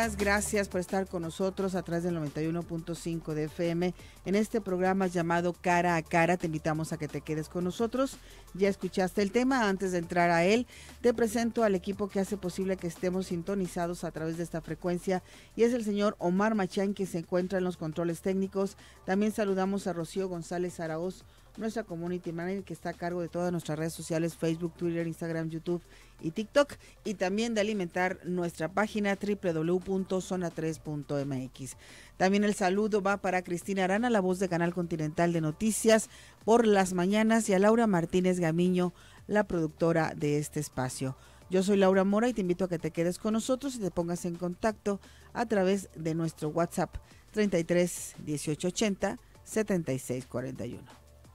días, gracias por estar con nosotros a través del 91.5 de FM en este programa llamado Cara a Cara. Te invitamos a que te quedes con nosotros. Ya escuchaste el tema, antes de entrar a él, te presento al equipo que hace posible que estemos sintonizados a través de esta frecuencia y es el señor Omar Machán, que se encuentra en los controles técnicos. También saludamos a Rocío González Araoz, nuestra community manager, que está a cargo de todas nuestras redes sociales, Facebook, Twitter, Instagram, YouTube y TikTok, y también de alimentar nuestra página www.zona3.mx. También el saludo va para Cristina Arana, la voz de Canal Continental de Noticias por las mañanas, y a Laura Martínez Gamiño, la productora de este espacio. Yo soy Laura Mora y te invito a que te quedes con nosotros y te pongas en contacto a través de nuestro WhatsApp 33 18 80 76 41.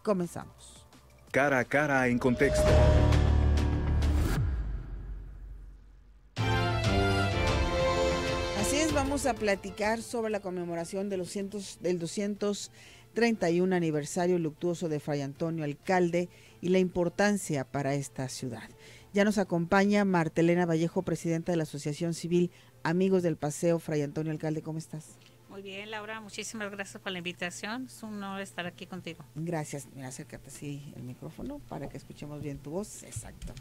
Comenzamos. Cara a Cara en Contexto. Así es, vamos a platicar sobre la conmemoración del 231 aniversario luctuoso de Fray Antonio Alcalde y la importancia para esta ciudad. Ya nos acompaña Martelena Vallejo, presidenta de la Asociación Civil Amigos del Paseo Fray Antonio Alcalde. ¿Cómo estás? Muy bien, Laura, muchísimas gracias por la invitación. Es un honor estar aquí contigo. Gracias. Mira, acércate así el micrófono para que escuchemos bien tu voz. Exacto.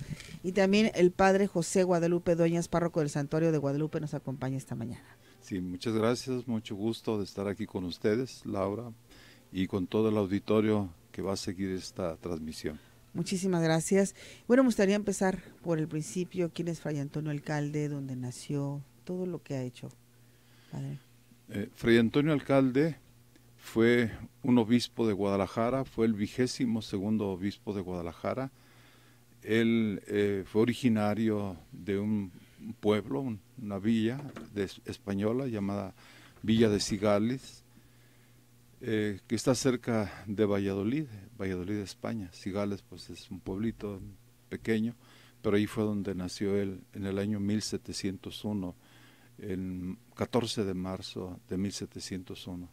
Y también el padre José Guadalupe Dueñas, párroco del Santuario de Guadalupe, nos acompaña esta mañana. Sí, muchas gracias, mucho gusto de estar aquí con ustedes, Laura, y con todo el auditorio que va a seguir esta transmisión. Muchísimas gracias. Bueno, me gustaría empezar por el principio. ¿Quién es Fray Antonio Alcalde? ¿Dónde nació? Todo lo que ha hecho, padre. Fray Antonio Alcalde fue un obispo de Guadalajara, fue el 22º obispo de Guadalajara. Él fue originario de un pueblo, una villa española llamada Villa de Cigales, que está cerca de Valladolid, España. Cigales pues es un pueblito pequeño, pero ahí fue donde nació él en el año 1701. El 14 de marzo de 1701.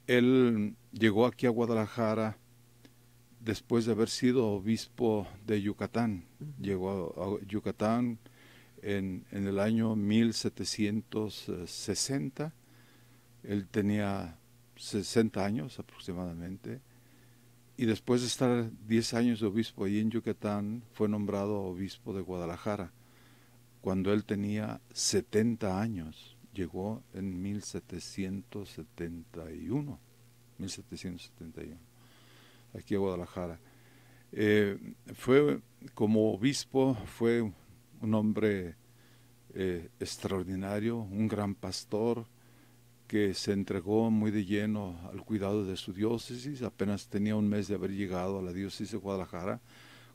Él llegó aquí a Guadalajara después de haber sido obispo de Yucatán. Llegó a Yucatán en el año 1760. Él tenía 60 años aproximadamente. Y después de estar 10 años de obispo ahí en Yucatán, fue nombrado obispo de Guadalajara. Cuando él tenía 70 años, llegó en 1771, aquí a Guadalajara. Como obispo, fue un hombre extraordinario, un gran pastor, que se entregó muy de lleno al cuidado de su diócesis. Apenas tenía un mes de haber llegado a la diócesis de Guadalajara,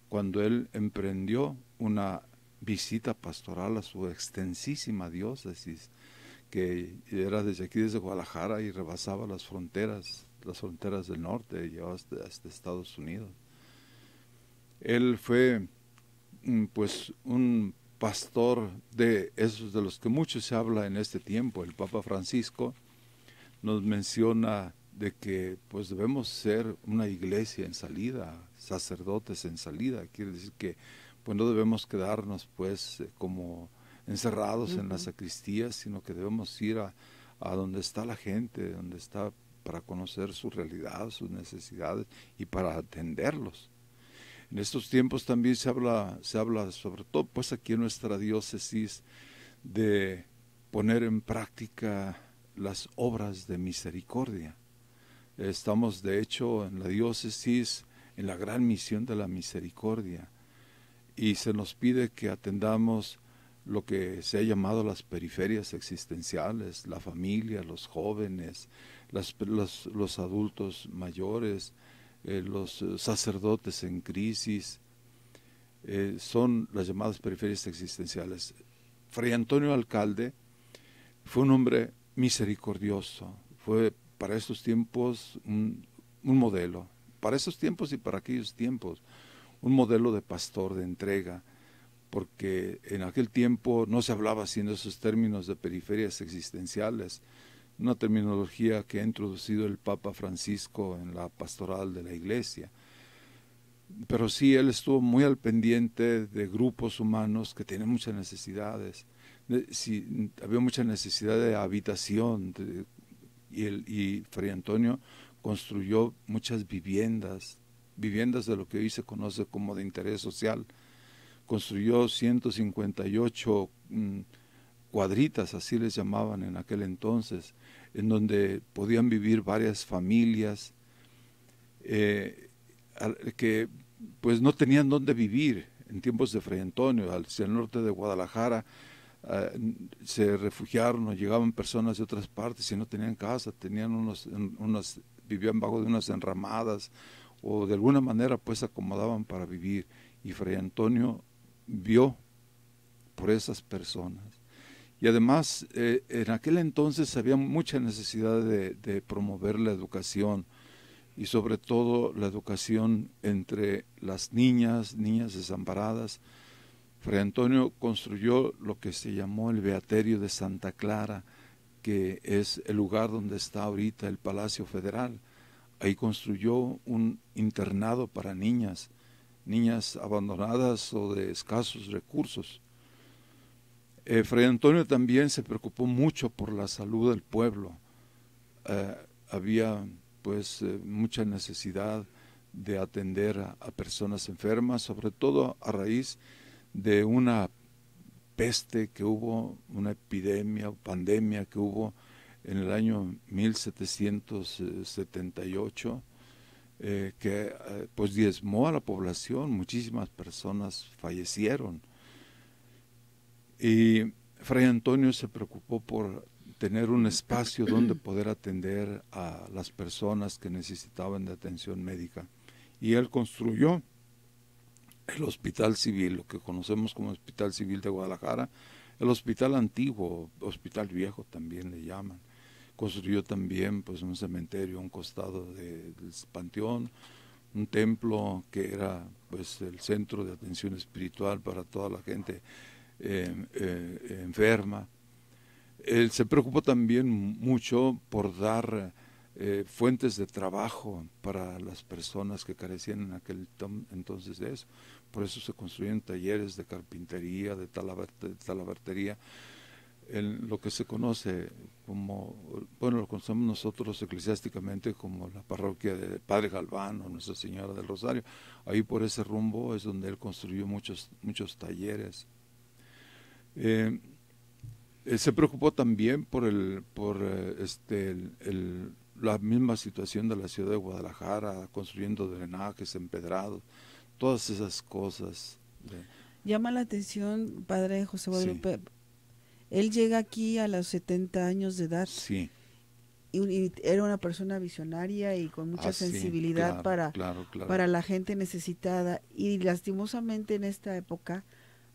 cuando él emprendió una visita pastoral a su extensísima diócesis, que era desde aquí, desde Guadalajara, y rebasaba las fronteras del norte, llegaba hasta Estados Unidos. Él fue pues un pastor de esos de los que mucho se habla en este tiempo. El Papa Francisco nos menciona de que pues debemos ser una iglesia en salida, sacerdotes en salida. Quiere decir que pues no debemos quedarnos pues como encerrados en las sacristías, sino que debemos ir a donde está la gente, donde está, para conocer su realidad, sus necesidades y para atenderlos. En estos tiempos también se habla sobre todo pues aquí en nuestra diócesis, de poner en práctica las obras de misericordia. Estamos de hecho en la diócesis en la gran misión de la misericordia, y se nos pide que atendamos lo que se ha llamado las periferias existenciales, la familia, los jóvenes, los adultos mayores, los sacerdotes en crisis. Son las llamadas periferias existenciales. Fray Antonio Alcalde fue un hombre misericordioso, fue para estos tiempos un modelo, para esos tiempos y para aquellos tiempos, un modelo de pastor, de entrega, porque en aquel tiempo no se hablaba así en esos términos de periferias existenciales, una terminología que ha introducido el Papa Francisco en la pastoral de la Iglesia. pero sí, él estuvo muy al pendiente de grupos humanos que tienen muchas necesidades. Sí, había mucha necesidad de habitación, y Fray Antonio construyó muchas viviendas de lo que hoy se conoce como de interés social. Construyó 158 cuadritas, así les llamaban en aquel entonces, en donde podían vivir varias familias que pues no tenían dónde vivir en tiempos de Fray Antonio. Hacia el norte de Guadalajara se refugiaron o llegaban personas de otras partes y no tenían casa, vivían bajo de unas enramadas o de alguna manera pues se acomodaban para vivir, y Fray Antonio vio por esas personas. Y además en aquel entonces había mucha necesidad de promover la educación, y sobre todo la educación entre las niñas desamparadas. Fray Antonio construyó lo que se llamó el Beaterio de Santa Clara, que es el lugar donde está ahorita el Palacio Federal. Ahí construyó un internado para niñas abandonadas o de escasos recursos. Fray Antonio también se preocupó mucho por la salud del pueblo. Había pues mucha necesidad de atender a personas enfermas, sobre todo a raíz de una peste que hubo, una epidemia o pandemia que hubo en el año 1778, que pues diezmó a la población, muchísimas personas fallecieron. Y Fray Antonio se preocupó por tener un espacio donde poder atender a las personas que necesitaban de atención médica. Y él construyó el Hospital Civil, lo que conocemos como Hospital Civil de Guadalajara, el Hospital Antiguo, Hospital Viejo también le llaman. Construyó también pues un cementerio a un costado del panteón, un templo que era pues el centro de atención espiritual para toda la gente enferma. Él se preocupó también mucho por dar fuentes de trabajo para las personas que carecían en aquel entonces de eso. Por eso se construyeron talleres de carpintería, de talabartería, en lo que se conoce como, bueno, lo conocemos nosotros eclesiásticamente como la parroquia de Padre Galván o Nuestra Señora del Rosario. Ahí por ese rumbo es donde él construyó muchos talleres. Se preocupó también por la misma situación de la ciudad de Guadalajara, construyendo drenajes empedrados, todas esas cosas. Llama la atención, padre José Guadalupe, Sí. Él llega aquí a los 70 años de edad. Sí. Y era una persona visionaria y con mucha Sí, sensibilidad claro. para la gente necesitada. Y lastimosamente en esta época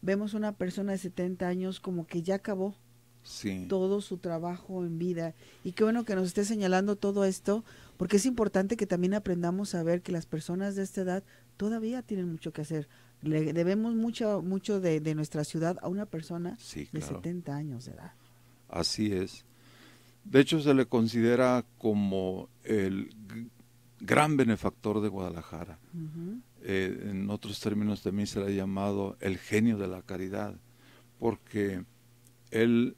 vemos una persona de 70 años como que ya acabó Sí. todo su trabajo en vida. Y qué bueno que nos esté señalando todo esto, porque es importante que también aprendamos a ver que las personas de esta edad todavía tienen mucho que hacer. Le debemos mucho de nuestra ciudad a una persona Sí, de claro. 70 años de edad. Así es. De hecho, se le considera como el gran benefactor de Guadalajara. Uh-huh. En otros términos también se le ha llamado el genio de la caridad, porque él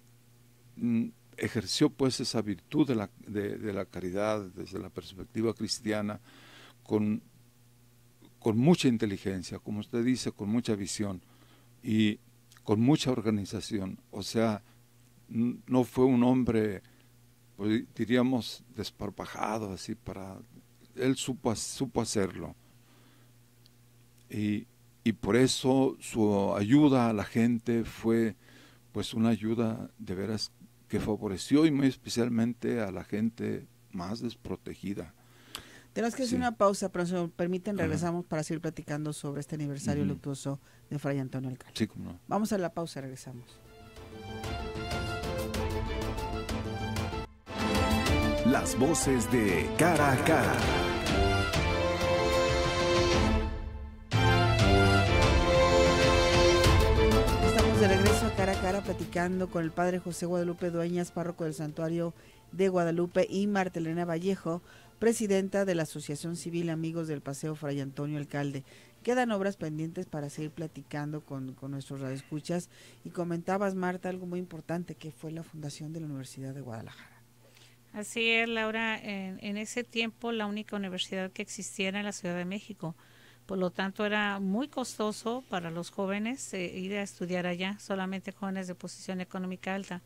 ejerció pues esa virtud de la caridad desde la perspectiva cristiana con mucha inteligencia, como usted dice, con mucha visión y con mucha organización. O sea, no fue un hombre, pues, diríamos, desparpajado, así él supo hacerlo. Y por eso su ayuda a la gente fue pues una ayuda de veras que favoreció y muy especialmente a la gente más desprotegida. Tenemos que hacer una pausa, pero si me permiten regresamos para seguir platicando sobre este aniversario luctuoso de Fray Antonio Alcalde. Sí, cómo no. Vamos a la pausa, regresamos. Las voces de Cara a Cara. Estamos de regreso a Cara a Cara platicando con el padre José Guadalupe Dueñas, párroco del Santuario de Guadalupe, y Marta Elena Vallejo, presidenta de la Asociación Civil Amigos del Paseo Fray Antonio Alcalde. Quedan obras pendientes para seguir platicando con nuestros radioescuchas, y comentabas, Marta, algo muy importante que fue la fundación de la Universidad de Guadalajara. Así es, Laura, en ese tiempo la única universidad que existía era en la Ciudad de México, por lo tanto era muy costoso para los jóvenes ir a estudiar allá, solamente jóvenes de posición económica alta.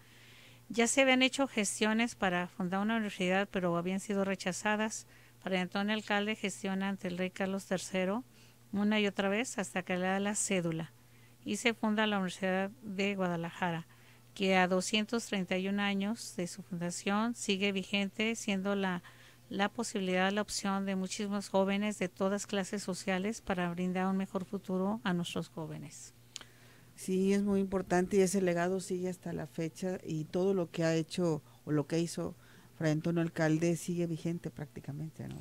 Ya se habían hecho gestiones para fundar una universidad, pero habían sido rechazadas. Fray Antonio Alcalde gestiona ante el rey Carlos III una y otra vez hasta que le da la cédula y se funda la Universidad de Guadalajara, que a 231 años de su fundación sigue vigente, siendo la posibilidad, la opción de muchísimos jóvenes de todas clases sociales para brindar un mejor futuro a nuestros jóvenes. Sí, es muy importante, y ese legado sigue hasta la fecha, y todo lo que ha hecho o lo que hizo Fray Antonio Alcalde sigue vigente prácticamente, ¿no?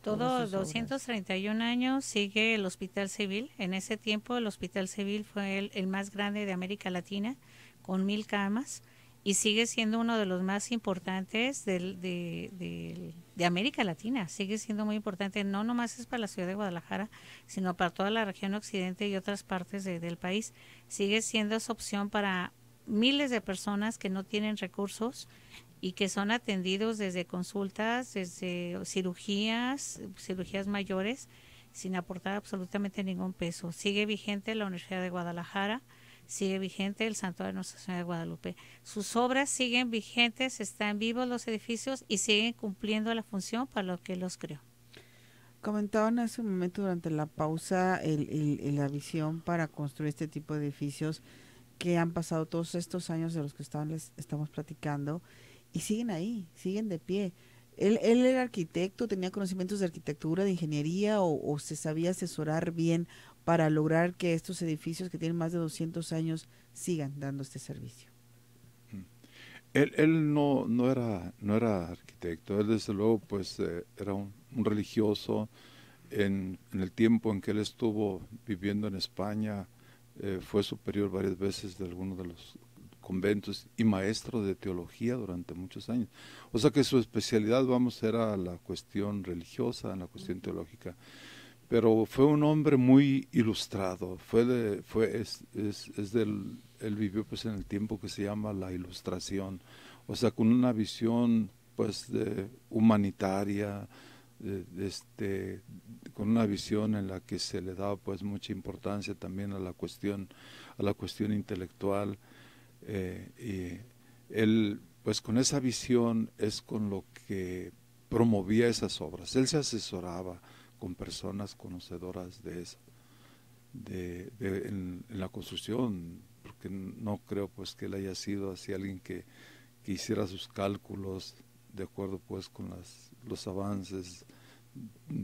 Todo 231 años sigue el Hospital Civil. En ese tiempo el Hospital Civil fue el más grande de América Latina, con 1000 camas, y sigue siendo uno de los más importantes de América Latina. Sigue siendo muy importante, no nomás es para la ciudad de Guadalajara, sino para toda la región occidente y otras partes del país. Sigue siendo esa opción para miles de personas que no tienen recursos y que son atendidos desde consultas, desde cirugías mayores, sin aportar absolutamente ningún peso. Sigue vigente la Universidad de Guadalajara, sigue vigente el Santuario de Nuestra Señora de Guadalupe. Sus obras siguen vigentes, están vivos los edificios y siguen cumpliendo la función para lo que los creó. Comentaban hace un momento durante la pausa la visión para construir este tipo de edificios, que han pasado todos estos años de los que les estamos platicando, y siguen ahí, siguen de pie. Él era arquitecto, tenía conocimientos de arquitectura, de ingeniería, o se sabía asesorar bien para lograr que estos edificios que tienen más de 200 años sigan dando este servicio. Él no era arquitecto, él desde luego pues era un religioso. En el tiempo en que él estuvo viviendo en España, fue superior varias veces de algunos de los conventos y maestro de teología durante muchos años. O sea que su especialidad, era la cuestión religiosa, la cuestión teológica. Pero fue un hombre muy ilustrado. Él vivió pues en el tiempo que se llama la Ilustración. O sea, con una visión pues humanitaria, con una visión en la que se le daba pues mucha importancia también a la cuestión intelectual. Y él, pues con esa visión es con lo que promovía esas obras. Él se asesoraba con personas conocedoras de eso, en la construcción, porque no creo pues que él haya sido así alguien que hiciera sus cálculos de acuerdo pues con los avances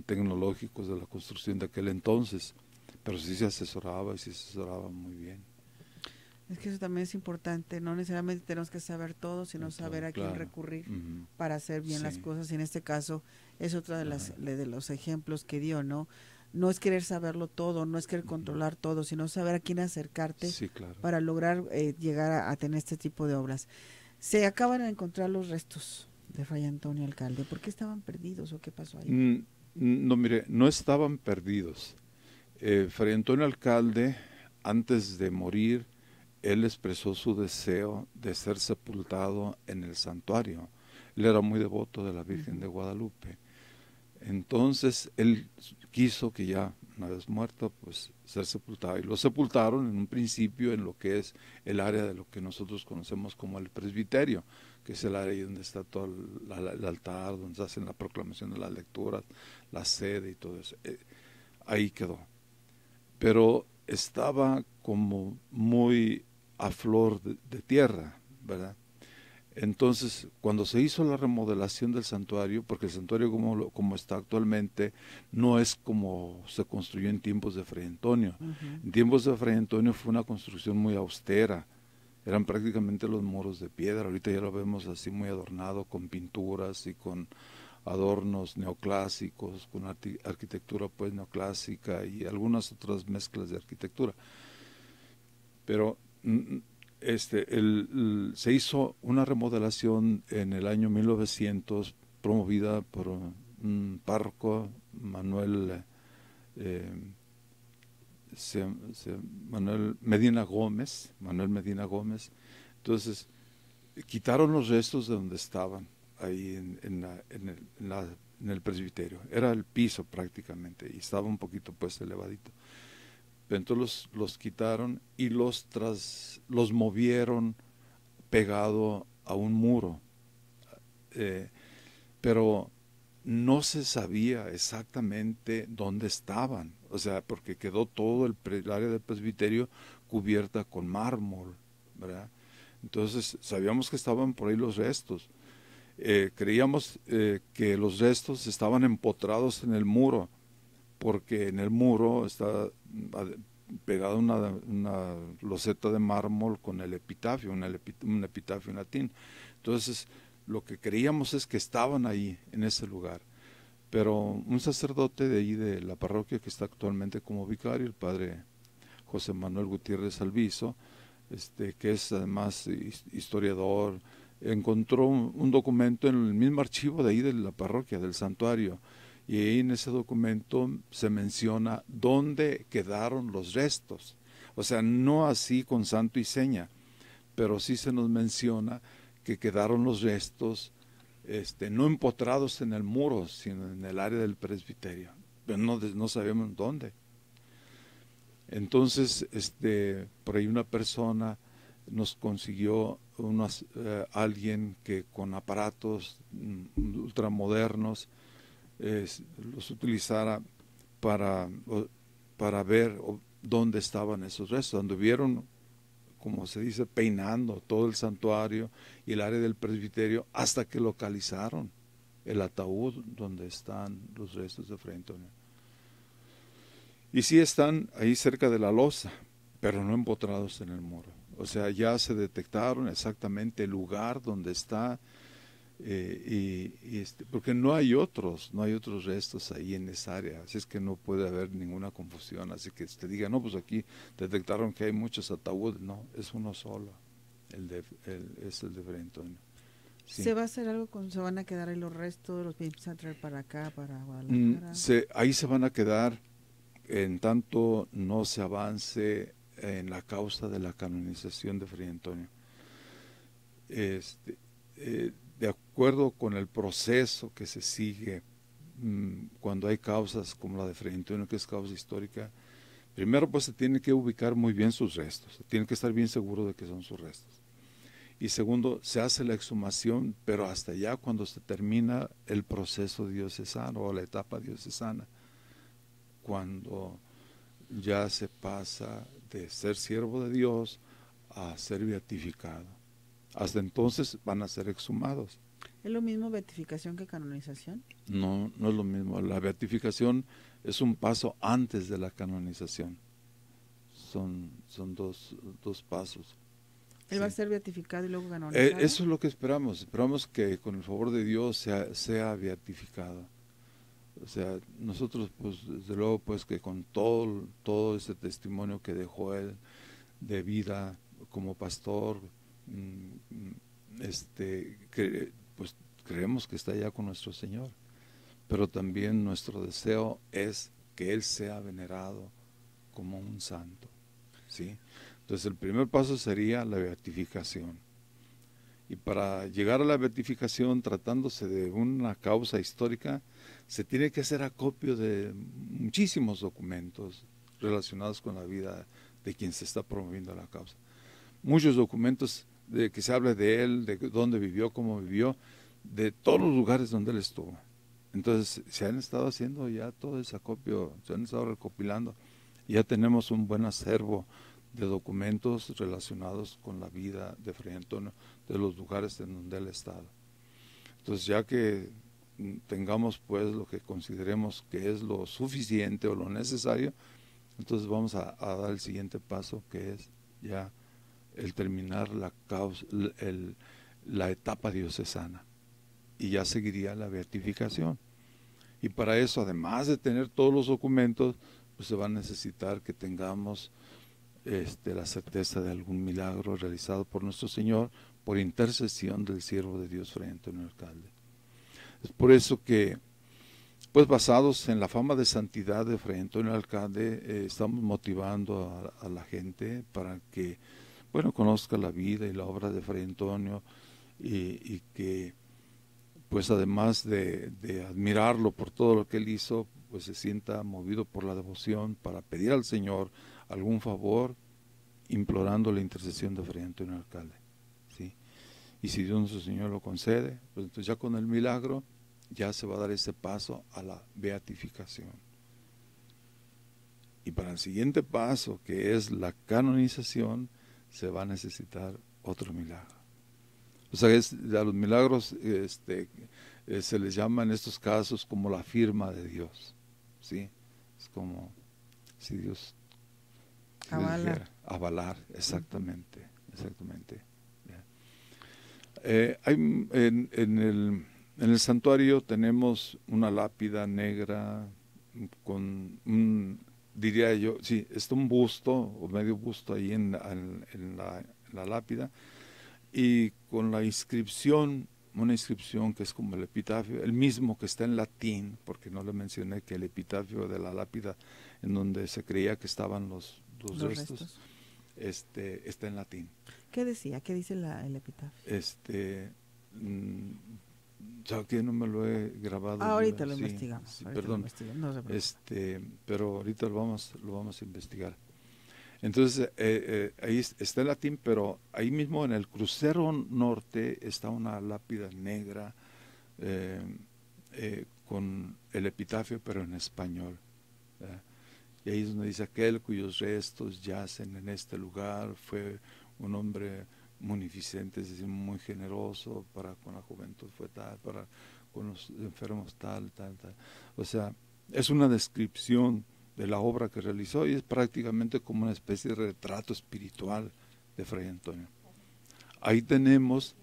tecnológicos de la construcción de aquel entonces, pero sí se asesoraba, y se asesoraba muy bien. Es que eso también es importante, no necesariamente tenemos que saber todo, sino saber a quién recurrir para hacer bien las cosas, y en este caso es otra de los ejemplos que dio, ¿no? No es querer saberlo todo, no es querer controlar todo, sino saber a quién acercarte para lograr llegar a tener este tipo de obras. Se acaban de encontrar los restos de Fray Antonio Alcalde. ¿Por qué estaban perdidos o qué pasó ahí? No, mire, no estaban perdidos. Fray Antonio Alcalde, antes de morir, él expresó su deseo de ser sepultado en el santuario. Él era muy devoto de la Virgen de Guadalupe. Entonces, él quiso que ya, una vez muerto, pues ser sepultado. Y lo sepultaron en un principio en lo que es el área de lo que nosotros conocemos como el presbiterio, que es el área donde está todo el altar, donde se hacen la proclamación de las lecturas, la sede y todo eso. Ahí quedó. Pero estaba como muy a flor de tierra, ¿verdad? Entonces, cuando se hizo la remodelación del santuario, porque el santuario como está actualmente, no es como se construyó en tiempos de Fray Antonio. En tiempos de Fray Antonio fue una construcción muy austera, eran prácticamente los muros de piedra. Ahorita ya lo vemos así muy adornado con pinturas y con adornos neoclásicos, con arquitectura pues neoclásica y algunas otras mezclas de arquitectura. Pero se hizo una remodelación en el año 1900 promovida por párroco, Manuel Medina Gómez. Entonces quitaron los restos de donde estaban, ahí en el presbiterio. Era el piso prácticamente y estaba un poquito pues elevadito. Pero entonces los quitaron y los movieron pegado a un muro. Pero no se sabía exactamente dónde estaban, o sea, porque quedó todo el área del presbiterio cubierta con mármol, ¿verdad? Entonces sabíamos que estaban por ahí los restos. Creíamos que los restos estaban empotrados en el muro, porque en el muro está pegada una loseta de mármol con el epitafio, un epitafio en latín. Entonces lo que creíamos es que estaban ahí, en ese lugar. Pero un sacerdote de ahí de la parroquia que está actualmente como vicario, el padre José Manuel Gutiérrez Alviso, que es además historiador, encontró un documento en el mismo archivo de ahí de la parroquia, del santuario, y ahí en ese documento se menciona dónde quedaron los restos. O sea, no así con santo y seña, pero sí se nos menciona que quedaron los restos no empotrados en el muro, sino en el área del presbiterio, pero no sabemos dónde. Entonces, por ahí una persona nos consiguió alguien que con aparatos ultramodernos los utilizara para ver dónde estaban esos restos. Anduvieron, como se dice, peinando todo el santuario y el área del presbiterio hasta que localizaron el ataúd donde están los restos de Fray Antonio. Y sí están ahí cerca de la losa, pero no empotrados en el muro. O sea, ya se detectaron exactamente el lugar donde está, porque no hay otros restos ahí en esa área, así es que no puede haber ninguna confusión. Así que te diga, no, pues aquí detectaron que hay muchos ataúdes. No, es uno solo, es el de Fray Antonio. Sí. ¿Se va a hacer algo se van a quedar ahí los restos, los piensan a traer para acá, para Guadalajara? Ahí se van a quedar en tanto no se avance en la causa de la canonización de Fray Antonio. De acuerdo con el proceso que se sigue cuando hay causas como la de Fray Antonio, que es causa histórica, primero pues se tiene que ubicar muy bien sus restos, se tiene que estar bien seguro de que son sus restos. Y segundo, se hace la exhumación, pero hasta ya cuando se termina el proceso diocesano o la etapa diocesana, cuando ya se pasa de ser siervo de Dios a ser beatificado. Hasta entonces van a ser exhumados. ¿Es lo mismo beatificación que canonización? No, no es lo mismo. La beatificación es un paso antes de la canonización. Son dos pasos. ¿Él va a ser beatificado y luego canonizado? Eso es lo que esperamos. Esperamos que con el favor de Dios sea beatificado. O sea, nosotros pues desde luego pues que con todo ese testimonio que dejó él de vida como pastor, pues creemos que está ya con nuestro Señor, pero también nuestro deseo es que él sea venerado como un santo, ¿sí? Entonces el primer paso sería la beatificación, y para llegar a la beatificación, tratándose de una causa histórica, se tiene que hacer acopio de muchísimos documentos relacionados con la vida de quien se está promoviendo la causa. Muchos documentos de que se habla de él, de dónde vivió, cómo vivió, de todos los lugares donde él estuvo. Entonces se han estado haciendo ya todo ese acopio, se han estado recopilando. Ya tenemos un buen acervo de documentos relacionados con la vida de Fray Antonio, de los lugares en donde él ha estado. Entonces ya que tengamos pues lo que consideremos que es lo suficiente o lo necesario, entonces vamos a dar el siguiente paso, que es ya el terminar la etapa diocesana, y ya seguiría la beatificación. Y para eso, además de tener todos los documentos, pues se va a necesitar que tengamos la certeza de algún milagro realizado por nuestro Señor por intercesión del siervo de Dios Fray Antonio Alcalde. Es por eso que Pues basados en la fama de santidad de Fray Antonio Alcalde, estamos motivando a la gente para que, bueno, conozca la vida y la obra de Fray Antonio y que, pues además de admirarlo por todo lo que él hizo, pues se sienta movido por la devoción para pedir al Señor algún favor, implorando la intercesión de Fray Antonio Alcalde, ¿sí? Y si Dios nuestro Señor lo concede, pues entonces ya con el milagro ya se va a dar ese paso a la beatificación. Y para el siguiente paso, que es la canonización, se va a necesitar otro milagro. O sea, a los milagros se les llama en estos casos como la firma de Dios, ¿sí? Es como si Dios avalar. Avalar, exactamente, exactamente. Hay, en el santuario tenemos una lápida negra con diría yo, sí, está un busto o medio busto ahí en la lápida, y con la inscripción, una inscripción que es como el epitafio, el mismo que está en latín, porque no le mencioné que el epitafio de la lápida en donde se creía que estaban los restos. Está en latín. ¿Qué decía? ¿Qué dice el epitafio? Ya que no me lo he grabado. Ahorita lo investigamos. Sí, ahorita perdón. No se preocupe. Pero ahorita lo vamos a investigar. Entonces, ahí está en latín, pero ahí mismo en el crucero norte está una lápida negra con el epitafio, pero en español. Y ahí es donde dice: aquel cuyos restos yacen en este lugar fue un hombre munificente, es decir, muy generoso para con la juventud, fue tal, para con los enfermos tal. O sea, es una descripción de la obra que realizó y es prácticamente como una especie de retrato espiritual de Fray Antonio. Ahí tenemos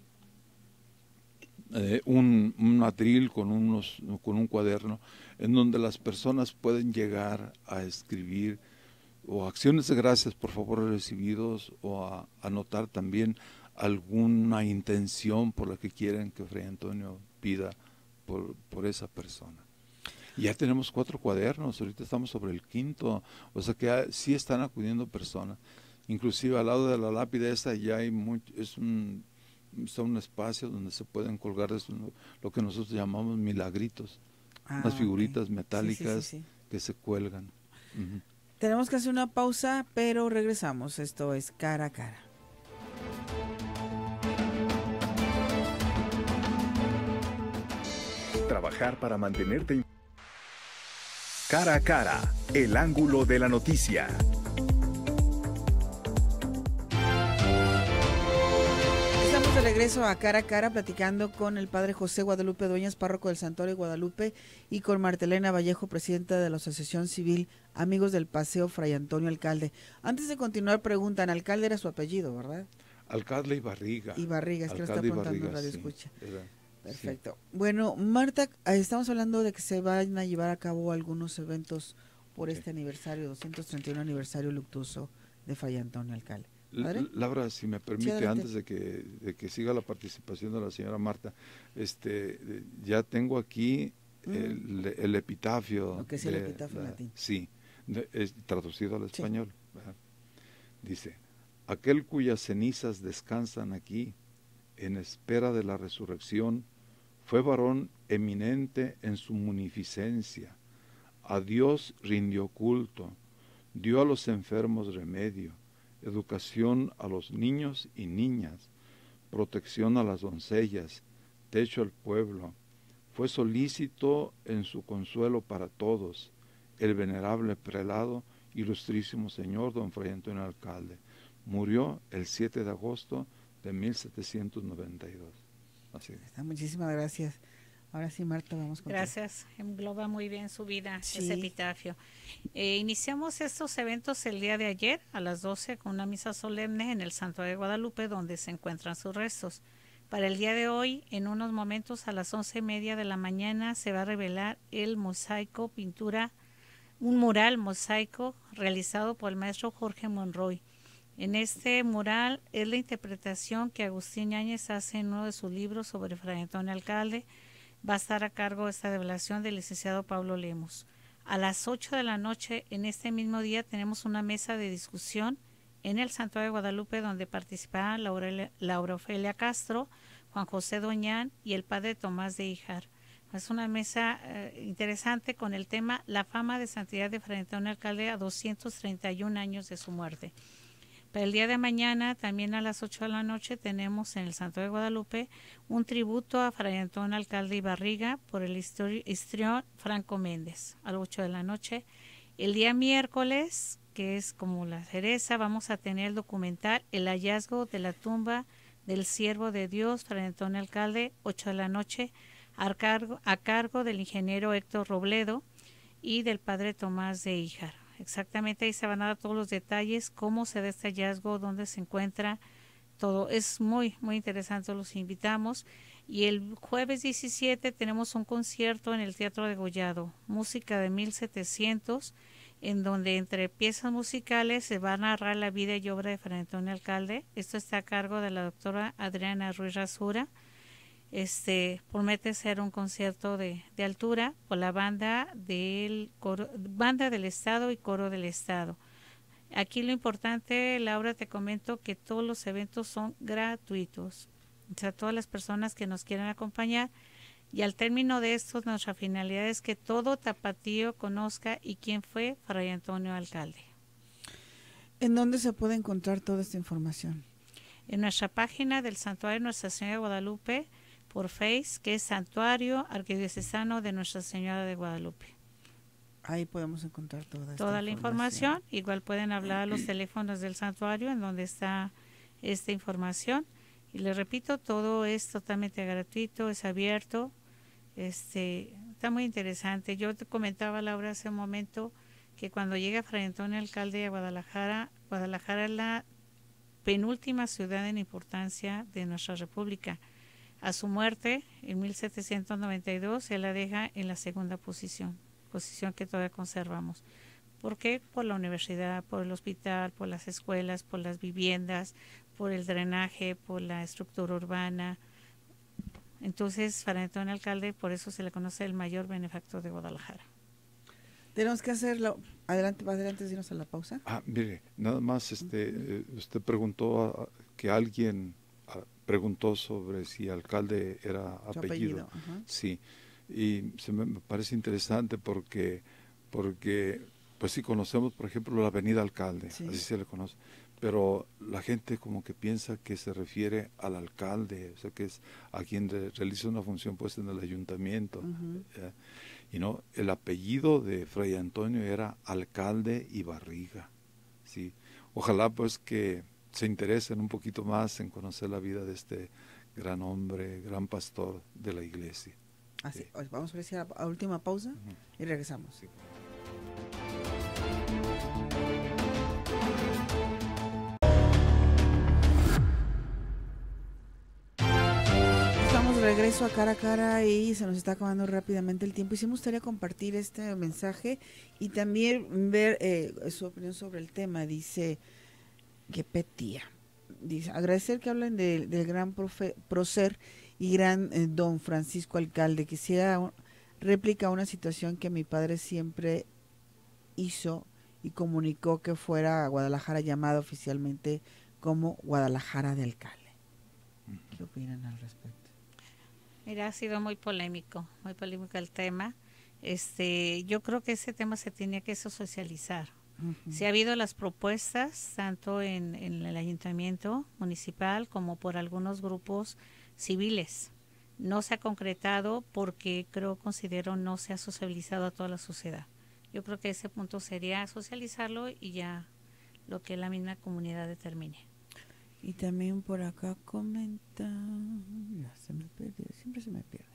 un atril con un cuaderno en donde las personas pueden llegar a escribir o acciones de gracias por favores recibidos, o a anotar también alguna intención por la que quieren que Fray Antonio pida por esa persona. Y ya tenemos 4 cuadernos, ahorita estamos sobre el 5º, o sea que sí están acudiendo personas. Inclusive al lado de la lápida esa ya hay está un espacio donde se pueden colgar lo que nosotros llamamos milagritos, unas figuritas metálicas que se cuelgan. Uh-huh. Tenemos que hacer una pausa, pero regresamos. Esto es Cara a Cara. Trabajar para mantenerte Cara a Cara, el ángulo de la noticia. Estamos de regreso a Cara a Cara platicando con el padre José Guadalupe Dueñas, párroco del Santuario de Guadalupe, y con Martelena Vallejo, presidenta de la Asociación Civil Amigos del Paseo Fray Antonio Alcalde. Antes de continuar, preguntan, Alcalde era su apellido, ¿verdad? Alcalde Ibarriga. Ibarriga, es que lo está preguntando Radio Escucha. Era. Perfecto. Sí. Bueno, Marta, estamos hablando de que se van a llevar a cabo algunos eventos por este aniversario, 231 aniversario luctuoso de Fray Antonio Alcalde. Laura, si me permite, antes de que siga la participación de la señora Marta, ya tengo aquí el epitafio. Lo que es el epitafio en latín. Sí, es traducido al español. Dice: aquel cuyas cenizas descansan aquí, en espera de la resurrección, fue varón eminente en su munificencia, a Dios rindió culto, dio a los enfermos remedio, educación a los niños y niñas, protección a las doncellas, techo al pueblo, fue solícito en su consuelo para todos, el venerable prelado, ilustrísimo señor don Fray Antonio Alcalde, murió el 7 de agosto de 1792. Así es. Muchísimas gracias. Ahora sí, Marta, vamos con Gracias, engloba muy bien su vida, ese epitafio. Iniciamos estos eventos el día de ayer a las 12 con una misa solemne en el Santuario de Guadalupe, donde se encuentran sus restos. Para el día de hoy, en unos momentos a las 11:30 de la mañana, se va a revelar el mosaico, un mural mosaico realizado por el maestro Jorge Monroy. En este mural es la interpretación que Agustín Yáñez hace en uno de sus libros sobre Fray Antonio Alcalde, va a estar a cargo de esta develación del licenciado Pablo Lemos. A las 8 de la noche, en este mismo día, tenemos una mesa de discusión en el Santuario de Guadalupe, donde participarán Laura Ofelia Castro, Juan José Doñán y el padre Tomás de Híjar. Es una mesa interesante con el tema La fama de santidad de Fray Antonio Alcalde a 231 años de su muerte. Para el día de mañana, también a las 8 de la noche, tenemos en el Santuario de Guadalupe un tributo a Fray Antonio Alcalde y Barriga por el histrión Franco Méndez, a las 8 de la noche. El día miércoles, que es como la cereza, vamos a tener el documental El hallazgo de la tumba del siervo de Dios, Fray Antonio Alcalde, 8 de la noche, a cargo del ingeniero Héctor Robledo y del padre Tomás de Híjar. Exactamente, ahí se van a dar todos los detalles, cómo se da este hallazgo, dónde se encuentra, todo. Es muy, muy interesante, los invitamos. Y el jueves 17 tenemos un concierto en el Teatro de Gollado, música de 1700, en donde entre piezas musicales se va a narrar la vida y obra de Fray Antonio Alcalde. Esto está a cargo de la doctora Adriana Ruiz Rasura. Promete ser un concierto de altura por la banda del Estado y Coro del Estado. Aquí lo importante, Laura, te comento que todos los eventos son gratuitos. O sea, todas las personas que nos quieran acompañar. Y al término de esto, nuestra finalidad es que todo tapatío conozca y quién fue Fray Antonio Alcalde. ¿En dónde se puede encontrar toda esta información? En nuestra página del Santuario de Nuestra Señora de Guadalupe, por Face, que es Santuario Arquidiocesano de Nuestra Señora de Guadalupe. Ahí podemos encontrar toda la información. Igual pueden hablar a los teléfonos del santuario en donde está esta información. Y les repito, todo es totalmente gratuito, es abierto. Está muy interesante. Yo te comentaba, Laura, hace un momento que cuando llega Fray Antonio Alcalde a Guadalajara es la penúltima ciudad en importancia de nuestra república. A su muerte, en 1792, él la deja en la segunda posición que todavía conservamos. ¿Por qué? Por la universidad, por el hospital, por las escuelas, por las viviendas, por el drenaje, por la estructura urbana. Entonces, Fray Antonio Alcalde, por eso se le conoce el mayor benefactor de Guadalajara. Tenemos que hacerlo. Adelante, irnos a la pausa. Mire, nada más, usted preguntó que alguien preguntó sobre si Alcalde era apellido. Sí, y me parece interesante porque pues sí conocemos, por ejemplo, la Avenida Alcalde, sí, así se le conoce, pero la gente como que piensa que se refiere al alcalde, o sea, que es a quien realiza una función pues en el ayuntamiento. Y no, el apellido de Fray Antonio era Alcalde y Barriga. Sí, ojalá pues que se interesen un poquito más en conocer la vida de este gran hombre, gran pastor de la iglesia. Así, vamos a hacer la última pausa y regresamos. Sí. Estamos de regreso a Cara a Cara y se nos está acabando rápidamente el tiempo. Y sí me gustaría compartir este mensaje y también ver su opinión sobre el tema. Dice que Petía. Dice, agradecer que hablen del gran prócer y gran don Francisco Alcalde. Quisiera réplica a una situación que mi padre siempre hizo y comunicó que fuera a Guadalajara llamada oficialmente como Guadalajara de Alcalde. ¿Qué opinan al respecto? Mira, ha sido muy polémico el tema. Yo creo que ese tema se tenía que socializar. Sí ha habido las propuestas, tanto en el ayuntamiento municipal como por algunos grupos civiles. No se ha concretado porque considero no se ha socializado a toda la sociedad. Yo creo que ese punto sería socializarlo y ya lo que la misma comunidad determine. Y también por acá comenta, se me perdió, siempre se me pierde.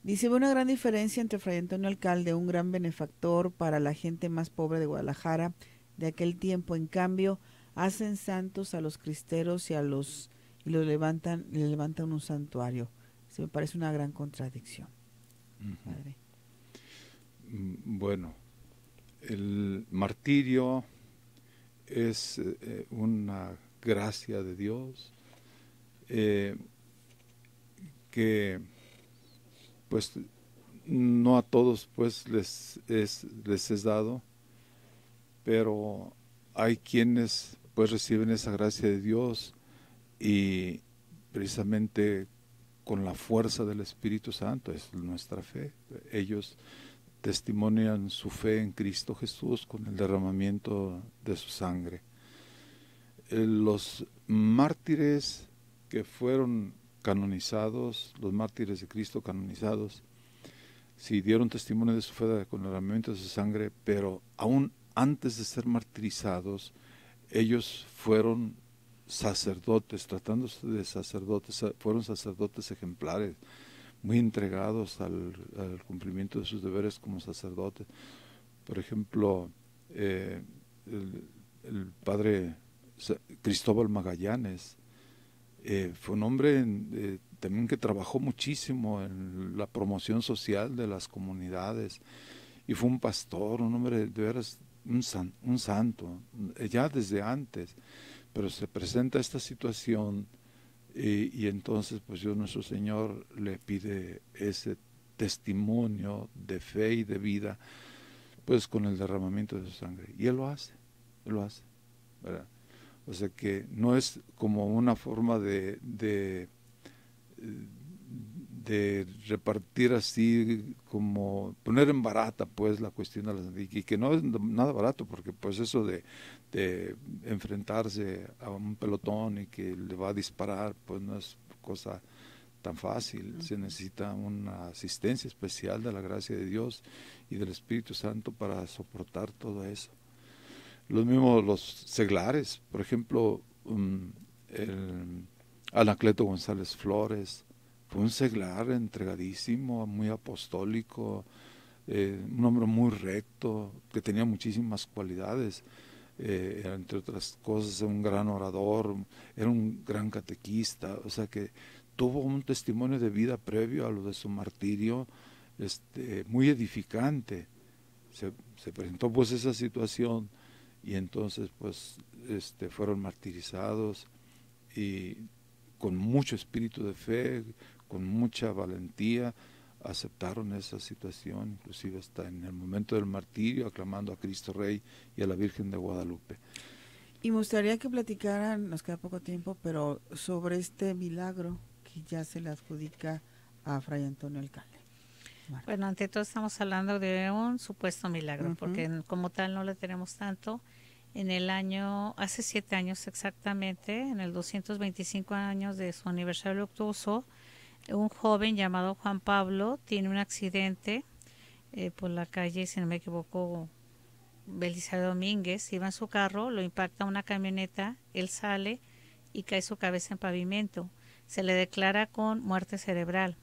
Dice, una gran diferencia entre Fray Antonio Alcalde, un gran benefactor para la gente más pobre de Guadalajara de aquel tiempo. En cambio, hacen santos a los cristeros y le levantan un santuario. Se me parece una gran contradicción. Padre. Bueno, el martirio es una gracia de Dios que pues no a todos pues les es dado, pero hay quienes pues reciben esa gracia de Dios y precisamente con la fuerza del Espíritu Santo es nuestra fe. Ellos testimonian su fe en Cristo Jesús con el derramamiento de su sangre. Los mártires que fueron canonizados, los mártires de Cristo canonizados, sí dieron testimonio de su fe con el derramamiento de su sangre, pero aún antes de ser martirizados, ellos fueron sacerdotes, tratándose de sacerdotes, fueron sacerdotes ejemplares, muy entregados al cumplimiento de sus deberes como sacerdotes. Por ejemplo, el padre Cristóbal Magallanes fue un hombre también que trabajó muchísimo en la promoción social de las comunidades y fue un pastor, un hombre de veras, un santo, ya desde antes, pero se presenta esta situación y entonces pues Dios nuestro Señor le pide ese testimonio de fe y de vida pues con el derramamiento de su sangre, y Él lo hace, ¿verdad? O sea que no es como una forma de repartir así, como poner en barata pues la cuestión de las, y que no es nada barato, porque pues eso de enfrentarse a un pelotón y que le va a disparar, pues no es cosa tan fácil. Se necesita una asistencia especial de la gracia de Dios y del Espíritu Santo para soportar todo eso. Los mismos los seglares, por ejemplo, el Anacleto González Flores fue un seglar entregadísimo, muy apostólico, un hombre muy recto, que tenía muchísimas cualidades, entre otras cosas un gran orador, era un gran catequista, o sea que tuvo un testimonio de vida previo a lo de su martirio, muy edificante. Se presentó pues esa situación y entonces pues fueron martirizados y con mucho espíritu de fe, con mucha valentía, aceptaron esa situación, inclusive hasta en el momento del martirio, aclamando a Cristo Rey y a la Virgen de Guadalupe. Y me gustaría que platicaran, nos queda poco tiempo, pero sobre este milagro que ya se le adjudica a Fray Antonio Alcalde. Bueno, ante todo estamos hablando de un supuesto milagro, porque como tal no le tenemos tanto. En el año, hace 7 años exactamente, en el 225 años de su aniversario luctuoso, un joven llamado Juan Pablo tiene un accidente por la calle, si no me equivoco, Belisario Domínguez. Iba en su carro, lo impacta una camioneta, él sale y cae su cabeza en pavimento. Se le declara con muerte cerebral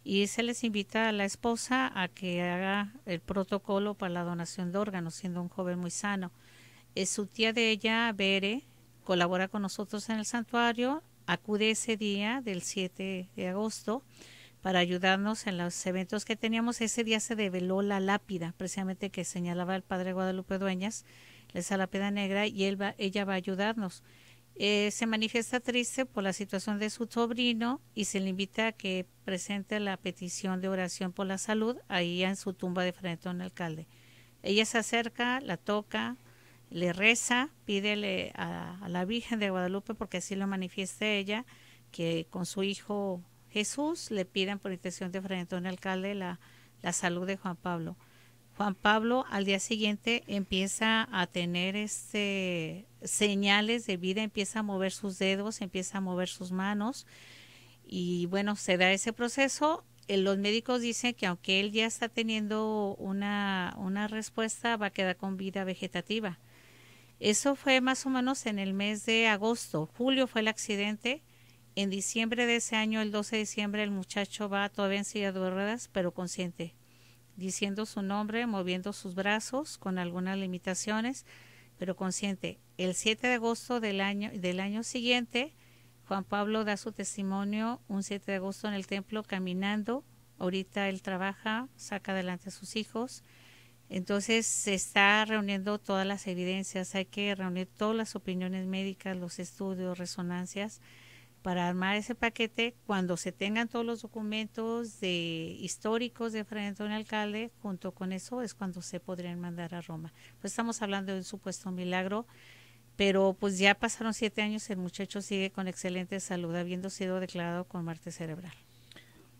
y se les invita a la esposa a que haga el protocolo para la donación de órganos, siendo un joven muy sano. Su tía de ella, Bere, colabora con nosotros en el santuario, acude ese día del 7 de agosto para ayudarnos en los eventos que teníamos. Ese día se develó la lápida, precisamente que señalaba el padre Guadalupe Dueñas, esa lápida negra, y ella va a ayudarnos. Se manifiesta triste por la situación de su sobrino y se le invita a que presente la petición de oración por la salud ahí en su tumba de Fray Antonio Alcalde. Ella se acerca, la toca, le reza, pídele a la Virgen de Guadalupe, porque así lo manifiesta ella, que con su hijo Jesús le pidan por intención de Fray Antonio Alcalde la salud de Juan Pablo. Juan Pablo al día siguiente empieza a tener señales de vida, empieza a mover sus dedos, empieza a mover sus manos y bueno, se da ese proceso. Los médicos dicen que aunque él ya está teniendo una respuesta, va a quedar con vida vegetativa. Eso fue más o menos en el mes de agosto. Julio fue el accidente. En diciembre de ese año, el 12 de diciembre, el muchacho va todavía en silla de ruedas, pero consciente, diciendo su nombre, moviendo sus brazos con algunas limitaciones, pero consciente. El 7 de agosto del año siguiente, Juan Pablo da su testimonio un 7 de agosto en el templo caminando. Ahorita él trabaja, saca adelante a sus hijos. Entonces se está reuniendo todas las evidencias, hay que reunir todas las opiniones médicas, los estudios, resonancias, para armar ese paquete. Cuando se tengan todos los documentos históricos de Fray Antonio Alcalde, junto con eso es cuando se podrían mandar a Roma. Pues estamos hablando de un supuesto milagro, pero pues ya pasaron 7 años, el muchacho sigue con excelente salud, habiendo sido declarado con muerte cerebral.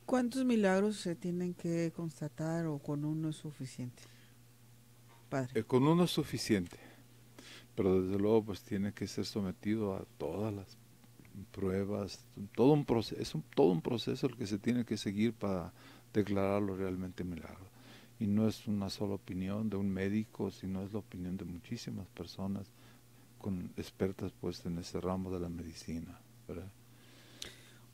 ¿Cuántos milagros se tienen que constatar o con uno es suficiente, padre? Con uno es suficiente, pero desde luego pues tiene que ser sometido a todas las pruebas, todo un proceso el que se tiene que seguir para declararlo realmente milagro. Y no es una sola opinión de un médico, sino es la opinión de muchísimas personas expertas pues en ese ramo de la medicina, ¿verdad?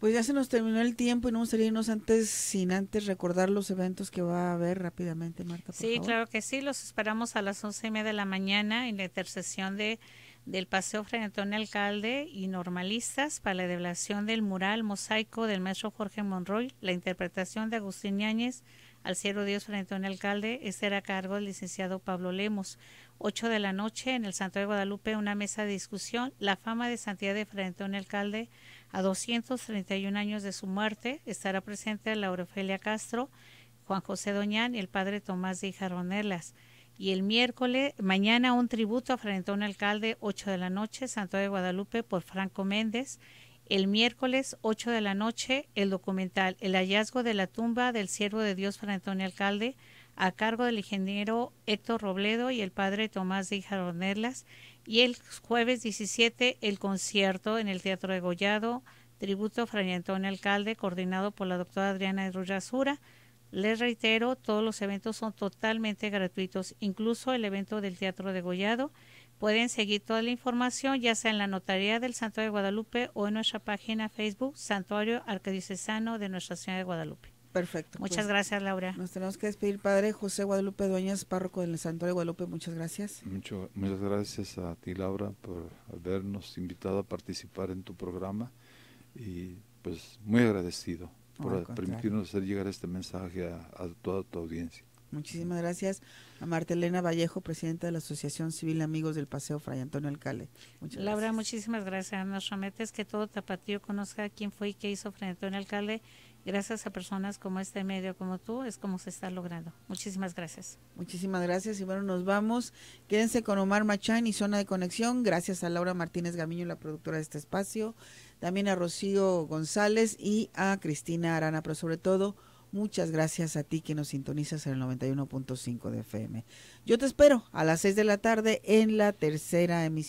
Pues ya se nos terminó el tiempo y no vamos a irnos sin antes recordar los eventos que va a haber rápidamente, Marta, por Sí, favor. claro que sí, los esperamos a las 11:30 de la mañana en la intercesión del Paseo Fray Antonio Alcalde y normalistas para la develación del mural mosaico del maestro Jorge Monroy, la interpretación de Agustín Yáñez al Siervo de Dios Fray Antonio Alcalde. Este era a cargo del licenciado Pablo Lemos. 8 de la noche en el Santuario de Guadalupe, una mesa de discusión, la fama de santidad de Fray Antonio Alcalde a 231 años de su muerte. Estará presente Laura Ofelia Castro, Juan José Doñán y el padre Tomás de Ijarronelas. Y el miércoles, mañana, un tributo a Fray Antonio Alcalde, 8 de la noche, Santuario de Guadalupe, por Franco Méndez. El miércoles, 8 de la noche, el documental El hallazgo de la tumba del siervo de Dios Fray Antonio Alcalde, a cargo del ingeniero Héctor Robledo y el padre Tomás de Ijarronelas. Y el jueves 17, el concierto en el Teatro de Gollado, tributo a Fray Antonio Alcalde, coordinado por la doctora Adriana de Rurasura. Les reitero, todos los eventos son totalmente gratuitos, incluso el evento del Teatro de Gollado. Pueden seguir toda la información, ya sea en la Notaría del Santuario de Guadalupe o en nuestra página Facebook, Santuario Arquidiocesano de Nuestra Señora de Guadalupe. Perfecto. Muchas gracias, Laura. Nos tenemos que despedir, padre José Guadalupe Dueñas, párroco del Santuario de Guadalupe. Muchas gracias. Muchas gracias a ti, Laura, por habernos invitado a participar en tu programa y pues muy agradecido por permitirnos hacer llegar este mensaje a toda tu audiencia. Muchísimas gracias a Marta Elena Vallejo, presidenta de la Asociación Civil Amigos del Paseo Fray Antonio Alcalde. Muchas Laura, gracias. muchísimas gracias. Nos remetes que todo tapatío conozca quién fue y qué hizo Fray Antonio Alcalde. Gracias a personas como este medio, como tú, es como se está logrando. Muchísimas gracias. Muchísimas gracias y bueno, nos vamos. Quédense con Omar Machán y Zona de Conexión. Gracias a Laura Martínez Gamiño, la productora de este espacio. También a Rocío González y a Cristina Arana, pero sobre todo muchas gracias a ti que nos sintonizas en el 91.5 de FM. Yo te espero a las 6 de la tarde en la tercera emisión.